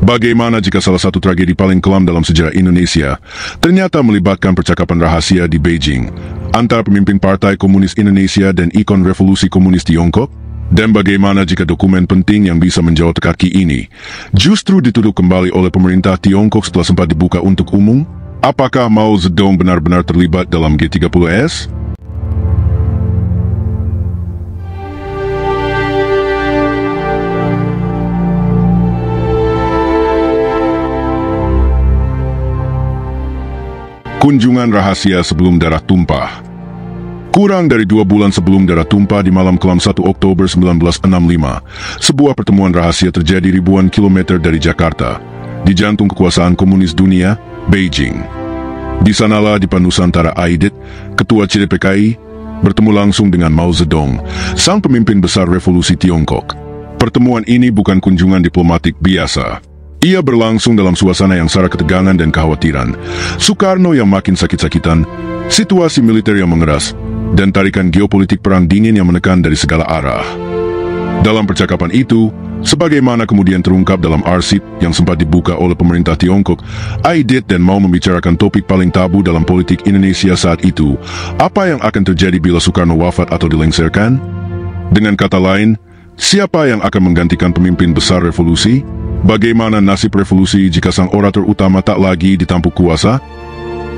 Bagaimana jika salah satu tragedi paling kelam dalam sejarah Indonesia ternyata melibatkan percakapan rahasia di Beijing antara pemimpin Partai Komunis Indonesia dan ikon revolusi komunis Tiongkok? Dan bagaimana jika dokumen penting yang bisa menjawab teka-teki ini justru ditutup kembali oleh pemerintah Tiongkok setelah sempat dibuka untuk umum? Apakah Mao Zedong benar-benar terlibat dalam G30S? Kunjungan rahasia sebelum darah tumpah. Kurang dari 2 bulan sebelum darah tumpah di malam kelam 1 Oktober 1965, sebuah pertemuan rahasia terjadi ribuan kilometer dari Jakarta, di jantung kekuasaan komunis dunia, Beijing. Di sanalah di Nusantara Aidit, ketua CDPKI, bertemu langsung dengan Mao Zedong, sang pemimpin besar revolusi Tiongkok. Pertemuan ini bukan kunjungan diplomatik biasa. Ia berlangsung dalam suasana yang syarat ketegangan dan kekhawatiran. Soekarno yang makin sakit-sakitan, situasi militer yang mengeras, dan tarikan geopolitik perang dingin yang menekan dari segala arah. Dalam percakapan itu, sebagaimana kemudian terungkap dalam arsip yang sempat dibuka oleh pemerintah Tiongkok, Aidit dan Mao membicarakan topik paling tabu dalam politik Indonesia saat itu, apa yang akan terjadi bila Soekarno wafat atau dilengsarkan? Dengan kata lain, siapa yang akan menggantikan pemimpin besar revolusi? Bagaimana nasib revolusi jika sang orator utama tak lagi ditampuk kuasa?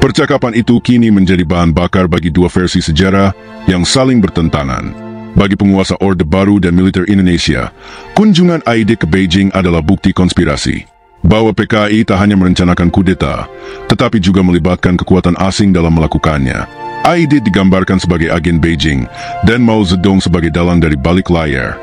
Percakapan itu kini menjadi bahan bakar bagi dua versi sejarah yang saling bertentangan. Bagi penguasa Orde Baru dan militer Indonesia, kunjungan Aidit ke Beijing adalah bukti konspirasi. Bahwa PKI tak hanya merencanakan kudeta, tetapi juga melibatkan kekuatan asing dalam melakukannya. Aidit digambarkan sebagai agen Beijing, dan Mao Zedong sebagai dalang dari balik layar.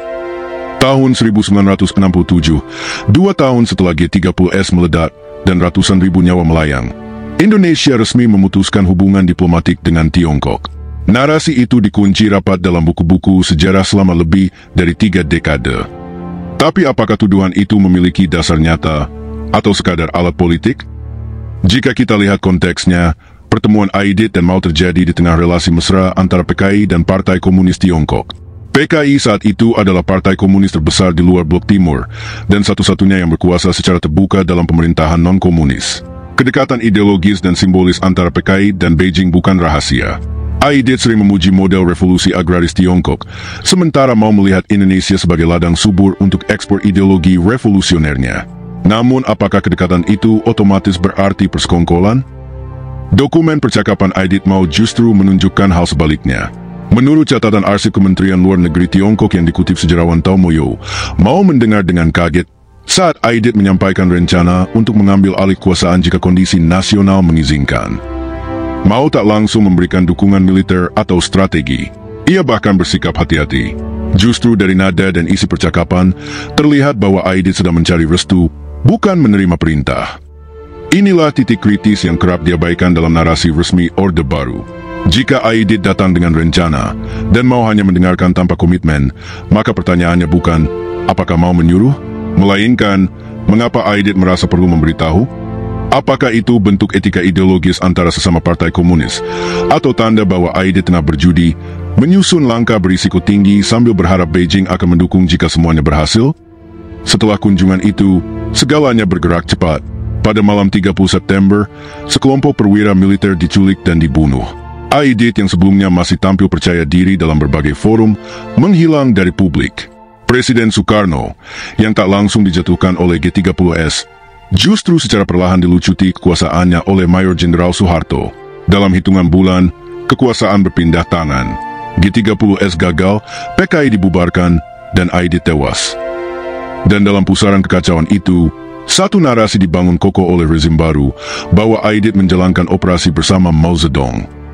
Tahun 1967, 2 tahun setelah G30S meledak dan ratusan ribu nyawa melayang, Indonesia resmi memutuskan hubungan diplomatik dengan Tiongkok. Narasi itu dikunci rapat dalam buku-buku sejarah selama lebih dari 3 dekade. Tapi apakah tuduhan itu memiliki dasar nyata atau sekadar alat politik? Jika kita lihat konteksnya, pertemuan Aidit dan Mao terjadi di tengah relasi mesra antara PKI dan Partai Komunis Tiongkok. PKI saat itu adalah partai komunis terbesar di luar Blok Timur dan satu-satunya yang berkuasa secara terbuka dalam pemerintahan non-komunis. Kedekatan ideologis dan simbolis antara PKI dan Beijing bukan rahasia. Aidit sering memuji model revolusi agraris Tiongkok, sementara Mao melihat Indonesia sebagai ladang subur untuk ekspor ideologi revolusionernya. Namun, apakah kedekatan itu otomatis berarti persekongkolan? Dokumen percakapan Aidit Mao justru menunjukkan hal sebaliknya. Menurut catatan arsip Kementerian Luar Negeri Tiongkok yang dikutip sejarawan Tao Moyo, Mao mendengar dengan kaget saat Aidit menyampaikan rencana untuk mengambil alih kekuasaan jika kondisi nasional mengizinkan. Mao tak langsung memberikan dukungan militer atau strategi. Ia bahkan bersikap hati-hati. Justru dari nada dan isi percakapan, terlihat bahwa Aidit sedang mencari restu, bukan menerima perintah. Inilah titik kritis yang kerap diabaikan dalam narasi resmi Orde Baru. Jika Aidit datang dengan rencana, dan Mao hanya mendengarkan tanpa komitmen, maka pertanyaannya bukan, apakah Mao menyuruh? Melainkan, mengapa Aidit merasa perlu memberitahu? Apakah itu bentuk etika ideologis antara sesama partai komunis? Atau tanda bahwa Aidit tengah berjudi, menyusun langkah berisiko tinggi sambil berharap Beijing akan mendukung jika semuanya berhasil? Setelah kunjungan itu, segalanya bergerak cepat. Pada malam 30 September, sekelompok perwira militer diculik dan dibunuh. Aidit yang sebelumnya masih tampil percaya diri dalam berbagai forum, menghilang dari publik. Presiden Soekarno, yang tak langsung dijatuhkan oleh G30S, justru secara perlahan dilucuti kekuasaannya oleh Mayor Jenderal Soeharto. Dalam hitungan bulan, kekuasaan berpindah tangan. G30S gagal, PKI dibubarkan, dan Aidit tewas. Dan dalam pusaran kekacauan itu, satu narasi dibangun kokoh oleh rezim baru, bahwa Aidit menjalankan operasi bersama Mao Zedong.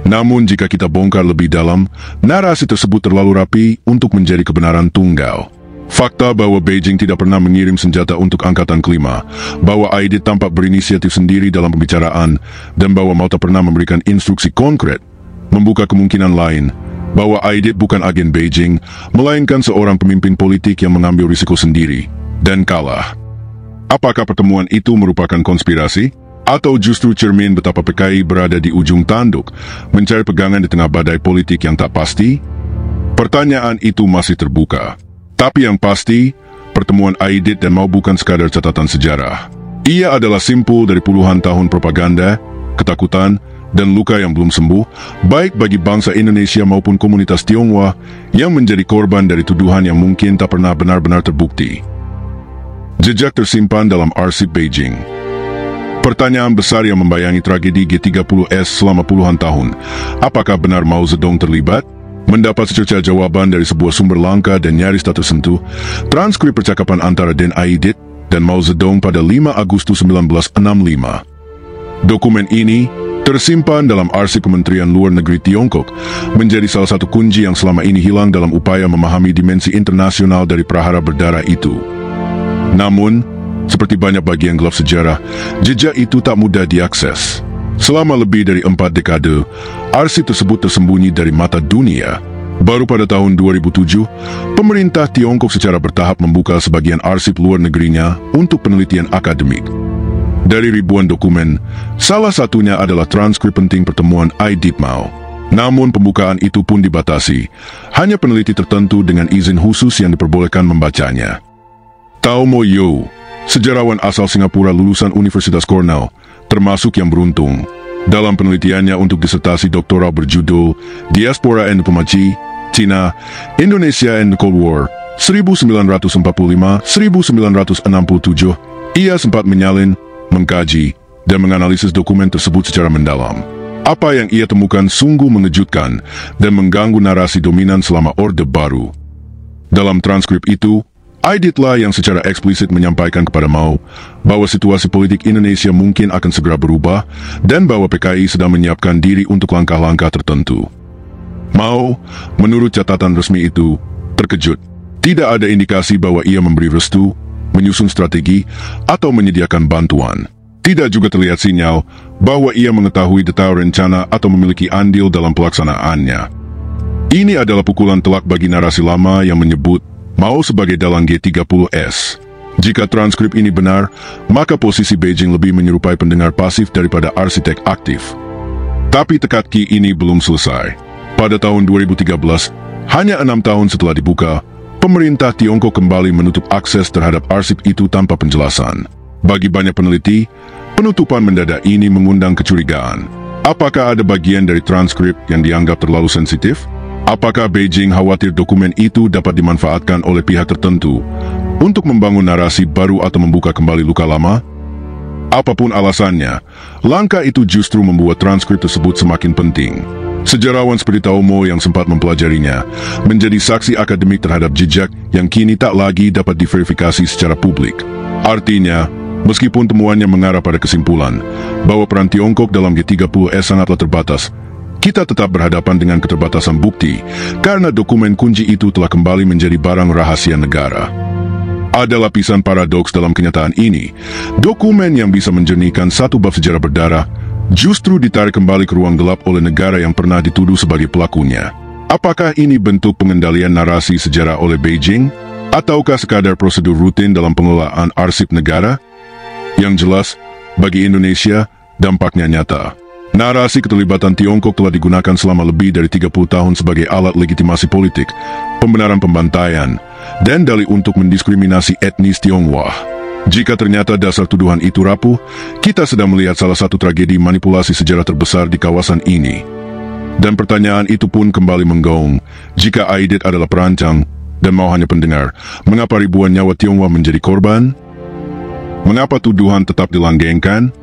Namun jika kita bongkar lebih dalam, narasi tersebut terlalu rapi untuk menjadi kebenaran tunggal. Fakta bahwa Beijing tidak pernah mengirim senjata untuk angkatan kelima, bahwa Aidit tampak berinisiatif sendiri dalam pembicaraan, dan bahwa Mao tak pernah memberikan instruksi konkret, membuka kemungkinan lain, bahwa Aidit bukan agen Beijing, melainkan seorang pemimpin politik yang mengambil risiko sendiri, dan kalah. Apakah pertemuan itu merupakan konspirasi? Atau justru cermin betapa PKI berada di ujung tanduk, mencari pegangan di tengah badai politik yang tak pasti? Pertanyaan itu masih terbuka. Tapi yang pasti, pertemuan Aidit dan Mao bukan sekadar catatan sejarah. Ia adalah simpul dari puluhan tahun propaganda, ketakutan, dan luka yang belum sembuh, baik bagi bangsa Indonesia maupun komunitas Tionghoa yang menjadi korban dari tuduhan yang mungkin tak pernah benar-benar terbukti. Jejak tersimpan dalam arsip Beijing. Pertanyaan besar yang membayangi tragedi G30S selama puluhan tahun. Apakah benar Mao Zedong terlibat? Mendapat secerca jawaban dari sebuah sumber langka dan nyaris tak tersentuh, transkrip percakapan antara Deng Aidit dan Mao Zedong pada 5 Agustus 1965. Dokumen ini tersimpan dalam arsip Kementerian Luar Negeri Tiongkok, menjadi salah satu kunci yang selama ini hilang dalam upaya memahami dimensi internasional dari prahara berdarah itu. Namun, seperti banyak bagian gelap sejarah, jejak itu tak mudah diakses. Selama lebih dari 4 dekade, arsip tersebut tersembunyi dari mata dunia. Baru pada tahun 2007, pemerintah Tiongkok secara bertahap membuka sebagian arsip luar negerinya untuk penelitian akademik. Dari ribuan dokumen, salah satunya adalah transkrip penting pertemuan Aidit Mao. Namun pembukaan itu pun dibatasi. Hanya peneliti tertentu dengan izin khusus yang diperbolehkan membacanya. Tao Mo Yo, sejarawan asal Singapura lulusan Universitas Cornell, termasuk yang beruntung. Dalam penelitiannya untuk disertasi doktoral berjudul Diaspora and Diplomacy, China, Indonesia and the Cold War, 1945-1967, ia sempat menyalin, mengkaji, dan menganalisis dokumen tersebut secara mendalam. Apa yang ia temukan sungguh mengejutkan dan mengganggu narasi dominan selama Orde Baru. Dalam transkrip itu, Aiditlah yang secara eksplisit menyampaikan kepada Mao bahwa situasi politik Indonesia mungkin akan segera berubah dan bahwa PKI sedang menyiapkan diri untuk langkah-langkah tertentu. Mao, menurut catatan resmi itu, terkejut. Tidak ada indikasi bahwa ia memberi restu, menyusun strategi, atau menyediakan bantuan. Tidak juga terlihat sinyal bahwa ia mengetahui detail rencana atau memiliki andil dalam pelaksanaannya. Ini adalah pukulan telak bagi narasi lama yang menyebut Mao sebagai dalang G30S. Jika transkrip ini benar, maka posisi Beijing lebih menyerupai pendengar pasif daripada arsitek aktif. Tapi teka-teki ini belum selesai. Pada tahun 2013, hanya 6 tahun setelah dibuka, pemerintah Tiongkok kembali menutup akses terhadap arsip itu tanpa penjelasan. Bagi banyak peneliti, penutupan mendadak ini mengundang kecurigaan. Apakah ada bagian dari transkrip yang dianggap terlalu sensitif? Apakah Beijing khawatir dokumen itu dapat dimanfaatkan oleh pihak tertentu untuk membangun narasi baru atau membuka kembali luka lama? Apapun alasannya, langkah itu justru membuat transkrip tersebut semakin penting. Sejarawan seperti Tao Mo yang sempat mempelajarinya menjadi saksi akademik terhadap jejak yang kini tak lagi dapat diverifikasi secara publik. Artinya, meskipun temuannya mengarah pada kesimpulan bahwa peran Tiongkok dalam G30S sangatlah terbatas, kita tetap berhadapan dengan keterbatasan bukti karena dokumen kunci itu telah kembali menjadi barang rahasia negara. Ada lapisan paradoks dalam kenyataan ini. Dokumen yang bisa menjernihkan satu bab sejarah berdarah justru ditarik kembali ke ruang gelap oleh negara yang pernah dituduh sebagai pelakunya. Apakah ini bentuk pengendalian narasi sejarah oleh Beijing? Ataukah sekadar prosedur rutin dalam pengelolaan arsip negara? Yang jelas, bagi Indonesia, dampaknya nyata. Narasi keterlibatan Tiongkok telah digunakan selama lebih dari 30 tahun sebagai alat legitimasi politik, pembenaran pembantaian, dan dalih untuk mendiskriminasi etnis Tionghoa. Jika ternyata dasar tuduhan itu rapuh, kita sedang melihat salah satu tragedi manipulasi sejarah terbesar di kawasan ini. Dan pertanyaan itu pun kembali menggaung, jika Aidit adalah perancang dan Mao hanya pendengar, mengapa ribuan nyawa Tionghoa menjadi korban? Mengapa tuduhan tetap dilanggengkan?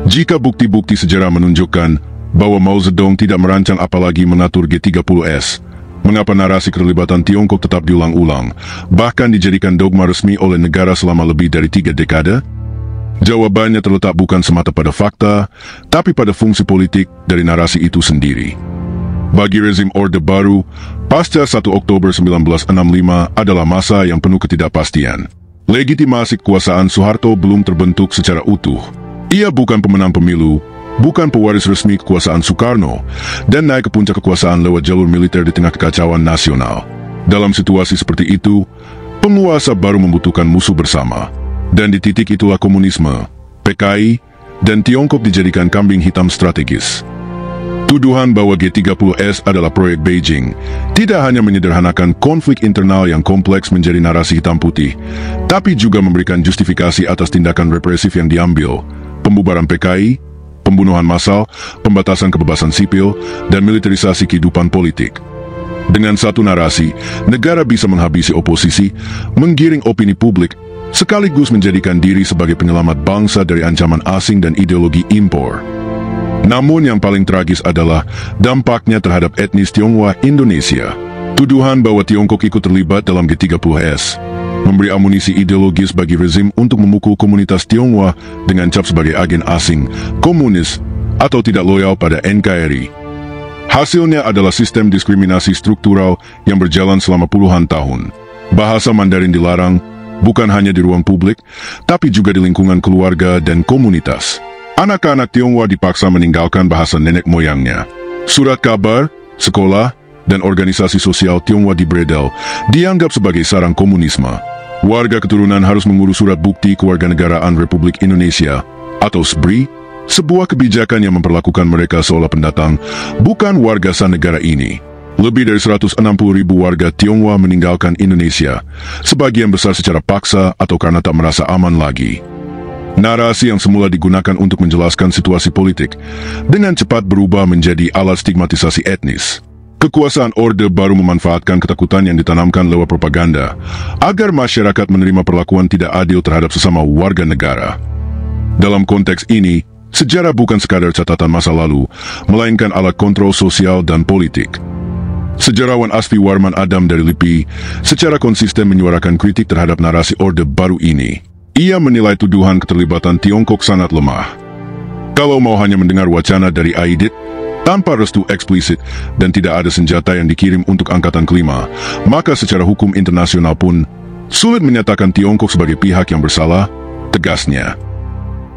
Jika bukti-bukti sejarah menunjukkan bahwa Mao Zedong tidak merancang apalagi mengatur G30S, mengapa narasi keterlibatan Tiongkok tetap diulang-ulang, bahkan dijadikan dogma resmi oleh negara selama lebih dari 3 dekade? Jawabannya terletak bukan semata pada fakta, tapi pada fungsi politik dari narasi itu sendiri. Bagi rezim Orde Baru, pasca 1 Oktober 1965 adalah masa yang penuh ketidakpastian. Legitimasi kekuasaan Soeharto belum terbentuk secara utuh. Ia bukan pemenang pemilu, bukan pewaris resmi kekuasaan Soekarno, dan naik ke puncak kekuasaan lewat jalur militer di tengah kekacauan nasional. Dalam situasi seperti itu, penguasa baru membutuhkan musuh bersama. Dan di titik itulah komunisme, PKI, dan Tiongkok dijadikan kambing hitam strategis. Tuduhan bahwa G30S adalah proyek Beijing tidak hanya menyederhanakan konflik internal yang kompleks menjadi narasi hitam putih, tapi juga memberikan justifikasi atas tindakan represif yang diambil, pembubaran PKI, pembunuhan massal, pembatasan kebebasan sipil, dan militerisasi kehidupan politik. Dengan satu narasi, negara bisa menghabisi oposisi, menggiring opini publik, sekaligus menjadikan diri sebagai penyelamat bangsa dari ancaman asing dan ideologi impor. Namun yang paling tragis adalah dampaknya terhadap etnis Tionghoa Indonesia. Tuduhan bahwa Tiongkok ikut terlibat dalam G30S memberi amunisi ideologis bagi rezim untuk memukul komunitas Tionghoa dengan cap sebagai agen asing, komunis, atau tidak loyal pada NKRI. Hasilnya adalah sistem diskriminasi struktural yang berjalan selama puluhan tahun. Bahasa Mandarin dilarang, bukan hanya di ruang publik, tapi juga di lingkungan keluarga dan komunitas. Anak-anak Tionghoa dipaksa meninggalkan bahasa nenek moyangnya. Surat kabar, sekolah, dan organisasi sosial Tionghoa di Bredel dianggap sebagai sarang komunisme. Warga keturunan harus mengurus surat bukti kewarganegaraan Republik Indonesia, atau SBRI, sebuah kebijakan yang memperlakukan mereka seolah pendatang, bukan warga sah negara ini. Lebih dari 160.000 warga Tionghoa meninggalkan Indonesia, sebagian besar secara paksa atau karena tak merasa aman lagi. Narasi yang semula digunakan untuk menjelaskan situasi politik, dengan cepat berubah menjadi alat stigmatisasi etnis. Kekuasaan Orde Baru memanfaatkan ketakutan yang ditanamkan lewat propaganda, agar masyarakat menerima perlakuan tidak adil terhadap sesama warga negara. Dalam konteks ini, sejarah bukan sekadar catatan masa lalu, melainkan alat kontrol sosial dan politik. Sejarawan Asfi Warman Adam dari LIPI secara konsisten menyuarakan kritik terhadap narasi Orde Baru ini. Ia menilai tuduhan keterlibatan Tiongkok sangat lemah. Kalau mau hanya mendengar wacana dari Aidit, tanpa restu eksplisit dan tidak ada senjata yang dikirim untuk angkatan kelima, maka secara hukum internasional pun sulit menyatakan Tiongkok sebagai pihak yang bersalah, tegasnya.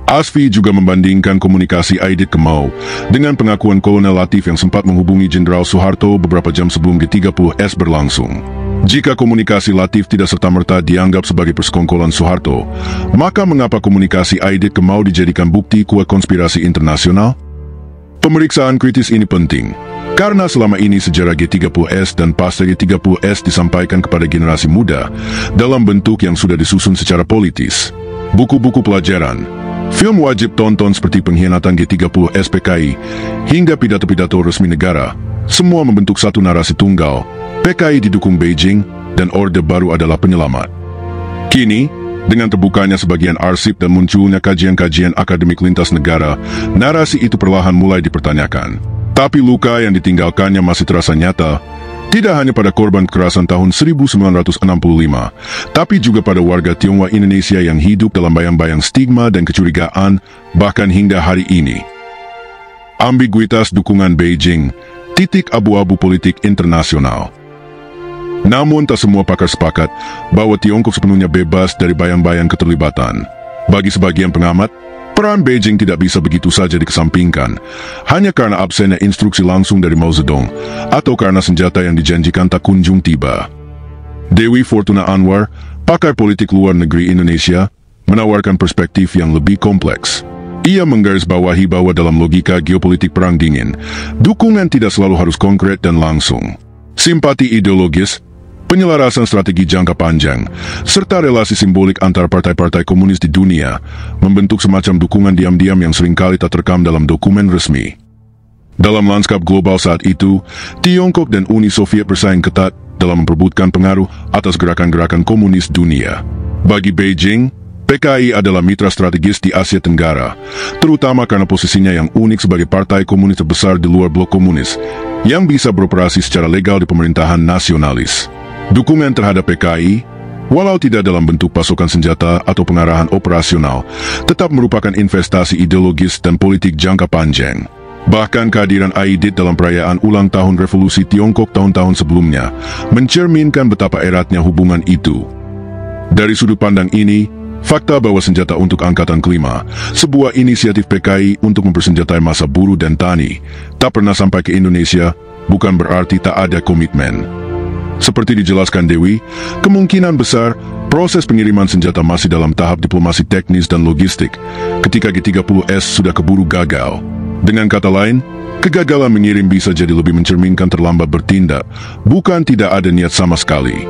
Asfi juga membandingkan komunikasi Aidit ke Mao dengan pengakuan Kolonel Latif yang sempat menghubungi Jenderal Soeharto beberapa jam sebelum G30S berlangsung. Jika komunikasi Latif tidak serta-merta dianggap sebagai persekongkolan Soeharto, maka mengapa komunikasi Aidit ke Mao dijadikan bukti kuat konspirasi internasional? Pemeriksaan kritis ini penting, karena selama ini sejarah G30S dan pasca G30S disampaikan kepada generasi muda dalam bentuk yang sudah disusun secara politis. Buku-buku pelajaran, film wajib tonton seperti pengkhianatan G30S PKI, hingga pidato-pidato resmi negara, semua membentuk satu narasi tunggal. PKI didukung Beijing dan Orde Baru adalah penyelamat. Kini, dengan terbukanya sebagian arsip dan munculnya kajian-kajian akademik lintas negara, narasi itu perlahan mulai dipertanyakan. Tapi luka yang ditinggalkannya masih terasa nyata, tidak hanya pada korban kekerasan tahun 1965, tapi juga pada warga Tionghoa Indonesia yang hidup dalam bayang-bayang stigma dan kecurigaan, bahkan hingga hari ini. Ambiguitas dukungan Beijing, titik abu-abu politik internasional. Namun tak semua pakar sepakat bahwa Tiongkok sepenuhnya bebas dari bayang-bayang keterlibatan. Bagi sebagian pengamat, peran Beijing tidak bisa begitu saja dikesampingkan, hanya karena absennya instruksi langsung dari Mao Zedong, atau karena senjata yang dijanjikan tak kunjung tiba. Dewi Fortuna Anwar, pakar politik luar negeri Indonesia, menawarkan perspektif yang lebih kompleks. Ia menggarisbawahi bahwa dalam logika geopolitik perang dingin, dukungan tidak selalu harus konkret dan langsung. Simpati ideologis, penyelarasan strategi jangka panjang, serta relasi simbolik antar partai-partai komunis di dunia membentuk semacam dukungan diam-diam yang seringkali tak terekam dalam dokumen resmi. Dalam lanskap global saat itu, Tiongkok dan Uni Soviet bersaing ketat dalam memperebutkan pengaruh atas gerakan-gerakan komunis dunia. Bagi Beijing, PKI adalah mitra strategis di Asia Tenggara, terutama karena posisinya yang unik sebagai partai komunis terbesar di luar blok komunis, yang bisa beroperasi secara legal di pemerintahan nasionalis. Dukungan terhadap PKI, walau tidak dalam bentuk pasokan senjata atau pengarahan operasional, tetap merupakan investasi ideologis dan politik jangka panjang. Bahkan kehadiran Aidit dalam perayaan ulang tahun revolusi Tiongkok tahun-tahun sebelumnya mencerminkan betapa eratnya hubungan itu. Dari sudut pandang ini, fakta bahwa senjata untuk angkatan kelima, sebuah inisiatif PKI untuk mempersenjatai massa buruh dan tani, tak pernah sampai ke Indonesia, bukan berarti tak ada komitmen. Seperti dijelaskan Dewi, kemungkinan besar proses pengiriman senjata masih dalam tahap diplomasi teknis dan logistik ketika G30S sudah keburu gagal. Dengan kata lain, Kegagalan mengirim bisa jadi lebih mencerminkan terlambat bertindak, bukan tidak ada niat sama sekali.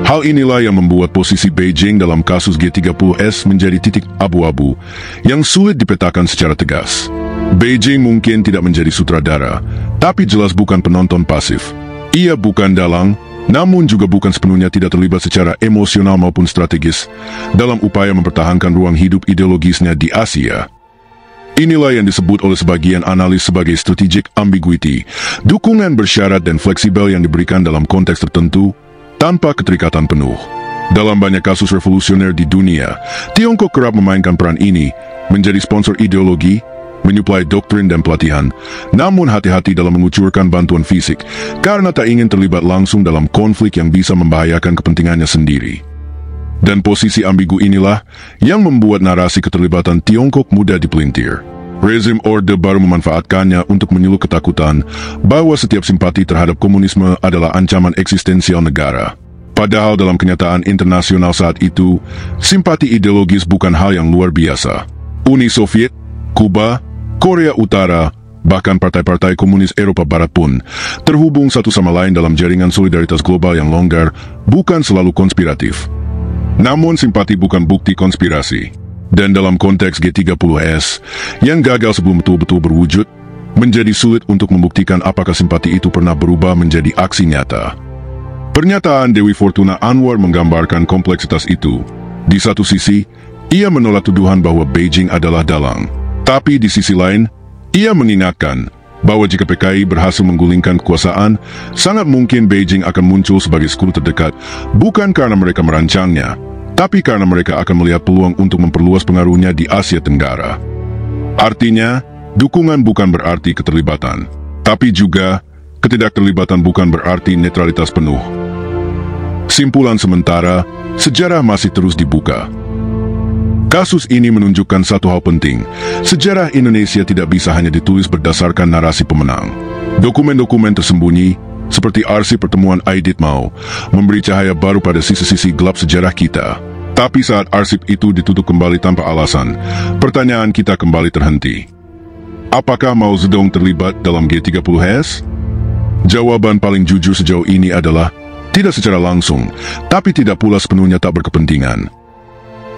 Hal inilah yang membuat posisi Beijing dalam kasus G30S menjadi titik abu-abu yang sulit dipetakan secara tegas. Beijing mungkin tidak menjadi sutradara, tapi jelas bukan penonton pasif. Ia bukan dalang, namun juga bukan sepenuhnya tidak terlibat secara emosional maupun strategis dalam upaya mempertahankan ruang hidup ideologisnya di Asia. Inilah yang disebut oleh sebagian analis sebagai strategic ambiguity, dukungan bersyarat dan fleksibel yang diberikan dalam konteks tertentu, tanpa keterikatan penuh. Dalam banyak kasus revolusioner di dunia, Tiongkok kerap memainkan peran ini, menjadi sponsor ideologi, menyuplai doktrin dan pelatihan, namun hati-hati dalam mengucurkan bantuan fisik, karena tak ingin terlibat langsung dalam konflik yang bisa membahayakan kepentingannya sendiri. Dan posisi ambigu inilah yang membuat narasi keterlibatan Tiongkok mudah dipelintir. Rezim Orde Baru memanfaatkannya untuk menyulut ketakutan bahwa setiap simpati terhadap komunisme adalah ancaman eksistensial negara. Padahal dalam kenyataan internasional saat itu, simpati ideologis bukan hal yang luar biasa. Uni Soviet, Kuba, Korea Utara, bahkan partai-partai komunis Eropa Barat pun terhubung satu sama lain dalam jaringan solidaritas global yang longgar, bukan selalu konspiratif. Namun simpati bukan bukti konspirasi. Dan dalam konteks G30S, yang gagal sebelum betul-betul berwujud, menjadi sulit untuk membuktikan apakah simpati itu pernah berubah menjadi aksi nyata. Pernyataan Dewi Fortuna Anwar menggambarkan kompleksitas itu. Di satu sisi, ia menolak tuduhan bahwa Beijing adalah dalang. Tapi di sisi lain, ia mengingatkan bahwa jika PKI berhasil menggulingkan kekuasaan, sangat mungkin Beijing akan muncul sebagai sekutu terdekat, bukan karena mereka merancangnya, tapi karena mereka akan melihat peluang untuk memperluas pengaruhnya di Asia Tenggara. Artinya, dukungan bukan berarti keterlibatan, tapi juga ketidakterlibatan bukan berarti netralitas penuh. Simpulan sementara, sejarah masih terus dibuka. Kasus ini menunjukkan satu hal penting, sejarah Indonesia tidak bisa hanya ditulis berdasarkan narasi pemenang. Dokumen-dokumen tersembunyi, seperti arsip pertemuan Aidit Mao, memberi cahaya baru pada sisi-sisi gelap sejarah kita. Tapi saat arsip itu ditutup kembali tanpa alasan, pertanyaan kita kembali terhenti. Apakah Mao Zedong terlibat dalam G30S? Jawaban paling jujur sejauh ini adalah tidak secara langsung, tapi tidak pula sepenuhnya tak berkepentingan.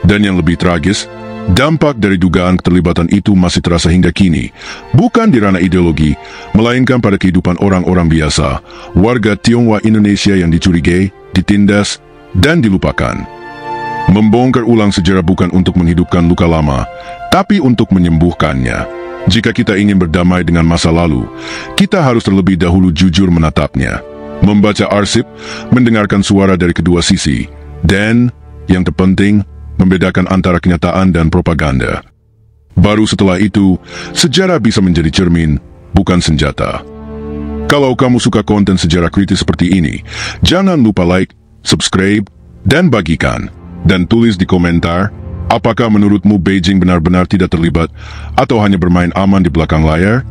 Dan yang lebih tragis, dampak dari dugaan keterlibatan itu masih terasa hingga kini, bukan di ranah ideologi, melainkan pada kehidupan orang-orang biasa, warga Tionghoa Indonesia yang dicurigai, ditindas, dan dilupakan. Membongkar ulang sejarah bukan untuk menghidupkan luka lama, tapi untuk menyembuhkannya. Jika kita ingin berdamai dengan masa lalu, kita harus terlebih dahulu jujur menatapnya. Membaca arsip, mendengarkan suara dari kedua sisi, dan, yang terpenting, membedakan antara kenyataan dan propaganda. Baru setelah itu, sejarah bisa menjadi cermin, bukan senjata. Kalau kamu suka konten sejarah kritis seperti ini, jangan lupa like, subscribe, dan bagikan. Dan tulis di komentar, apakah menurutmu Beijing benar-benar tidak terlibat atau hanya bermain aman di belakang layar?